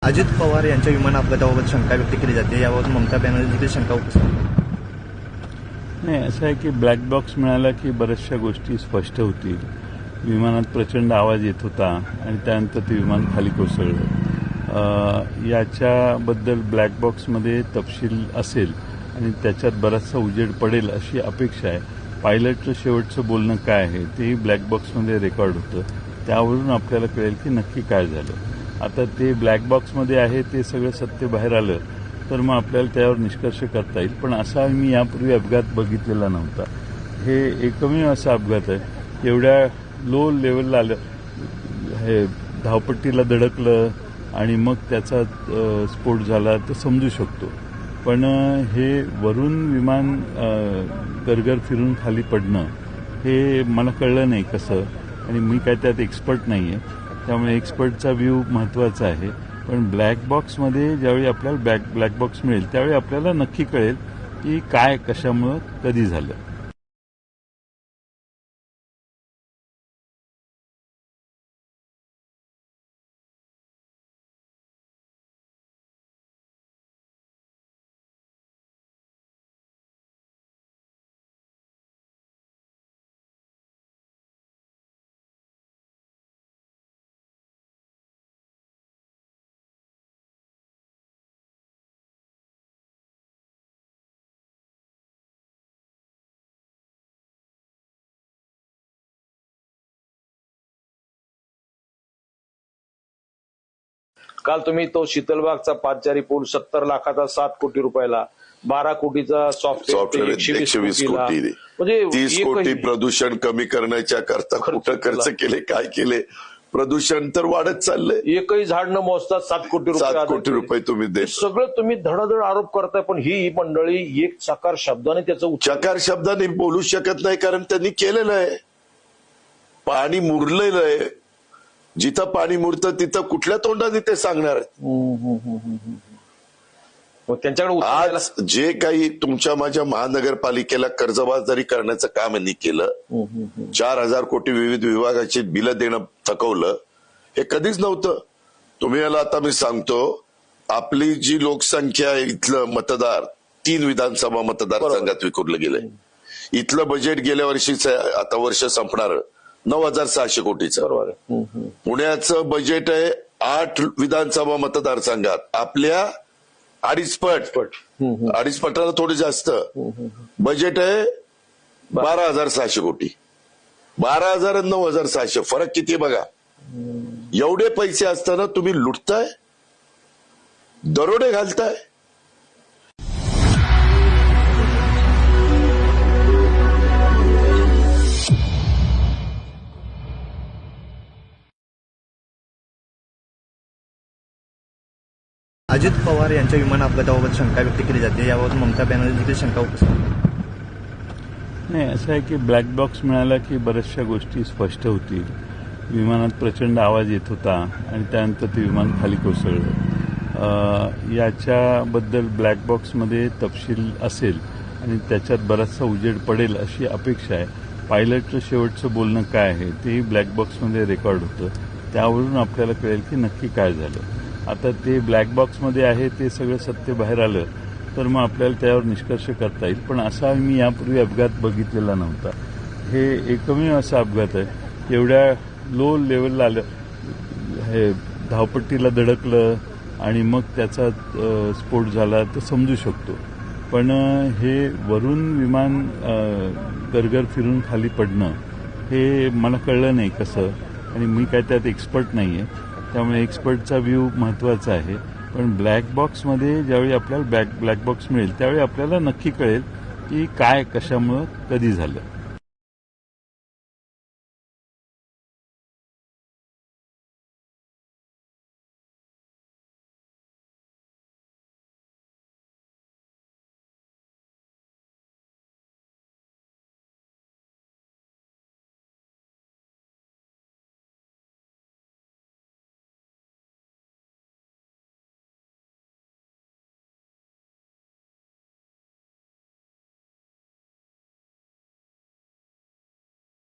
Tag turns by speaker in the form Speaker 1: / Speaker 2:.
Speaker 1: अजित पवार यांच्या विमान अपघाताबाबत शंका व्यक्त केली जाते, याबाबत ममता बॅनर्जी देखील शंका उपस्थित
Speaker 2: नाही. असं आहे की ब्लॅक बॉक्स मिळाला की बऱ्याचशा गोष्टी स्पष्ट होतील. विमानात प्रचंड आवाज येत होता आणि त्यानंतर ते विमान खाली कोसळलं. याच्याबद्दल ब्लॅक बॉक्समध्ये तपशील असेल आणि त्याच्यात बराचसा उजेड पडेल अशी अपेक्षा आहे. पायलटचं शेवटचं बोलणं काय आहे तेही ब्लॅक बॉक्समध्ये रेकॉर्ड होतं. त्यावरून आपल्याला कळेल की नक्की काय झालं. आता ते ब्लॅक बॉक्समध्ये आहे ते सगळं सत्य बाहेर आलं तर मग आपल्याला त्यावर निष्कर्ष करता येईल. पण असा मी यापूर्वी अपघात बघितलेला नव्हता. हे एकमेव असा अपघात आहे. एवढ्या लो लेवलला आलं, हे धावपट्टीला धडकलं आणि मग त्याचा स्फोट झाला तर समजू शकतो. पण हे वरून विमान गरगर फिरून खाली पडणं हे मला कळलं नाही कसं, आणि मी काय त्यात एक्सपर्ट नाही आहे, त्यामुळे एक्सपर्टचा व्ह्यू महत्त्वाचा आहे. पण ब्लॅक बॉक्समध्ये ज्यावेळी आपल्याला ब्लॅक बॉक्स मिळेल त्यावेळी आपल्याला नक्की कळेल की काय कशामुळं कधी झालं.
Speaker 3: काल तुम्ही तो शीतलबागचा पादचारी पूल 70 लाखाचा 7 कोटी रुपयाला, 12 कोटीचा सॉफ्टवेअर 120 कोटी, म्हणजे
Speaker 4: 30 कोटी प्रदूषण कमी करण्याच्या करता कुठं खर्च केले, काय केले. प्रदूषण तर वाढत चाललंय.
Speaker 3: एकही झाड न मोजता 7 कोटी
Speaker 4: रुपये तुम्ही दे.
Speaker 3: सगळं तुम्ही धडाधड आरोप करताय. पण ही मंडळी एक चकार शब्दाने त्याचं
Speaker 4: चकार शब्दाने बोलू शकत नाही, कारण त्यांनी केलेलं आहे. पाणी मुरलेलं आहे. जिथं पाणी मुरतं तिथं कुठल्या तोंडाने ते सांगणार.
Speaker 3: त्यांच्याकडे
Speaker 4: आज जे काही तुमच्या माझ्या महानगरपालिकेला कर्जबाजारी करण्याचं काम यांनी केलं, 4000 कोटी विविध विभागाची बिलं देणं थकवलं, हे कधीच नव्हतं. तुम्ही याला आता मी सांगतो, आपली जी लोकसंख्या आहे, इथलं मतदार 3 विधानसभा मतदारसंघात विखुरलं गेलंय. इथलं बजेट गेल्या वर्षीचं, आता वर्ष संपणार, 9600 कोटीचं.
Speaker 3: बरोबर.
Speaker 4: पुण्याचं बजेट आहे 8 विधानसभा मतदारसंघात, आपल्या 2.5 पट, 2.5 पटाला थोडं जास्त बजेट आहे. 12,600 कोटी. 12,000 आणि 9,600 फरक किती बघा. एवढे पैसे असताना तुम्ही लुटताय, दरोडे घालताय.
Speaker 1: अजित पवार यांच्या विमान अपघाताबाबत शंका व्यक्त केली जाते, याबाबत ममता बॅनर्जी देखील शंका उपस्थित
Speaker 2: नाही. असं आहे की ब्लॅक बॉक्स मिळाला की बऱ्याचशा गोष्टी स्पष्ट होतील. विमानात प्रचंड आवाज येत होता आणि त्यानंतर ते विमान खाली कोसळलं. याच्याबद्दल ब्लॅक बॉक्समध्ये तपशील असेल आणि त्याच्यात बराचसा उजेड पडेल अशी अपेक्षा आहे. पायलटचं शेवटचं बोलणं काय आहे तेही ब्लॅक बॉक्समध्ये रेकॉर्ड होतं. त्यावरून आपल्याला कळेल की नक्की काय झालं. आता ते ब्लॅक बॉक्समध्ये आहे ते सगळं सत्य बाहेर आलं तर मग आपल्याला त्यावर निष्कर्ष करता येईल. पण असा मी यापूर्वी अपघात बघितलेला नव्हता. हे एकमेव असा अपघात आहे. एवढ्या लो लेवलला आलं, हे धावपट्टीला धडकलं आणि मग त्याचा स्फोट झाला तर समजू शकतो. पण हे वरून विमान गरगर फिरून खाली पडणं हे मला कळलं नाही कसं, आणि मी काय त्यात एक्सपर्ट नाही आहे, त्यामुळे एक्सपर्टचा व्ह्यू महत्त्वाचा आहे. पण ब्लॅक बॉक्समध्ये ज्यावेळी आपल्याला ब्लॅक बॉक्स मिळेल त्यावेळी आपल्याला नक्की कळेल की काय कशामुळं कधी झालं.